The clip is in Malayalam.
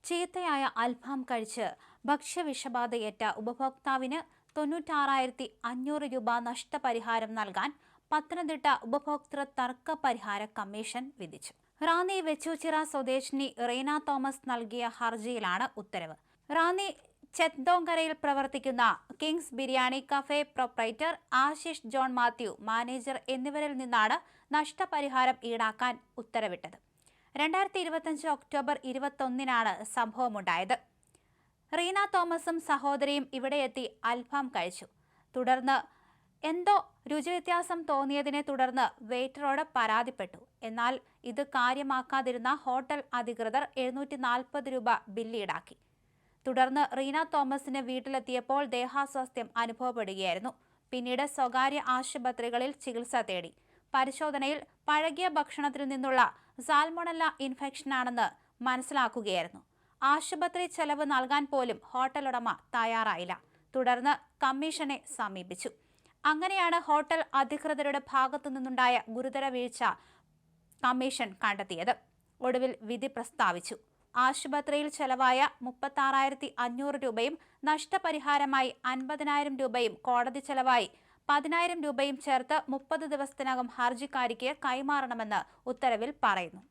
ചീത്തയായ അൽഫാം കഴിച്ച് ഭക്ഷ്യവിഷബാധയേറ്റ ഉപഭോക്താവിന് 96,500 രൂപ നഷ്ടപരിഹാരം നൽകാൻ പത്തനംതിട്ട ഉപഭോക്തൃ തർക്ക പരിഹാര കമ്മീഷൻ വിധിച്ചു. റാന്നി വെച്ചൂച്ചിറ സ്വദേശിനി റീന തോമസ് നൽകിയ ഹർജിയിലാണ് ഉത്തരവ്. റാന്നി ചെത്തോങ്കരയിൽ പ്രവർത്തിക്കുന്ന Kings biryani cafe proprietor Ashish John Mathew, manager എന്നിവരിൽ നിന്നാണ് നഷ്ടപരിഹാരം ഈടാക്കാൻ ഉത്തരവിട്ടത്. 2025 ഒക്ടോബർ 21-നാണ് സംഭവമുണ്ടായത്. റീന തോമസും സഹോദരിയും ഇവിടെയെത്തി അൽഫാം കഴിച്ചു. തുടർന്ന് എന്തോ രുചിവ്യത്യാസം തോന്നിയതിനെ തുടർന്ന് വെയിറ്ററോട് പരാതിപ്പെട്ടു. എന്നാൽ ഇത് കാര്യമാക്കാതിരുന്ന ഹോട്ടൽ അധികൃതർ 740 രൂപ ബില്ല് ഈടാക്കി. തുടർന്ന് റീന തോമസിന് വീട്ടിലെത്തിയപ്പോൾ ദേഹാസ്വാസ്ഥ്യം അനുഭവപ്പെടുകയായിരുന്നു. പിന്നീട് സ്വകാര്യ ആശുപത്രികളിൽ ചികിത്സ തേടി. പരിശോധനയിൽ പഴകിയ ഭക്ഷണത്തിൽ നിന്നുള്ള സാൽമൊണല്ല ഇൻഫെക്ഷനാണെന്ന് മനസ്സിലാക്കുകയായിരുന്നു. ആശുപത്രി ചെലവ് നൽകാൻ പോലും ഹോട്ടൽ ഉടമ തയ്യാറായില്ല. തുടർന്ന് കമ്മീഷനെ സമീപിച്ചു. അങ്ങനെയാണ് ഹോട്ടൽ അധികൃതരുടെ ഭാഗത്തു നിന്നുണ്ടായ ഗുരുതര വീഴ്ച കമ്മീഷൻ കണ്ടെത്തിയത്. ഒടുവിൽ വിധി പ്രസ്താവിച്ചു. ആശുപത്രിയിൽ ചെലവായ 36,500 രൂപയും നഷ്ടപരിഹാരമായി 50,000 രൂപയും കോടതി ചെലവായി 10,000 രൂപയും ചേർത്ത് 30 ദിവസത്തിനകം ഹർജിക്കാരിക്ക് കൈമാറണമെന്ന് ഉത്തരവിൽ പറയുന്നു.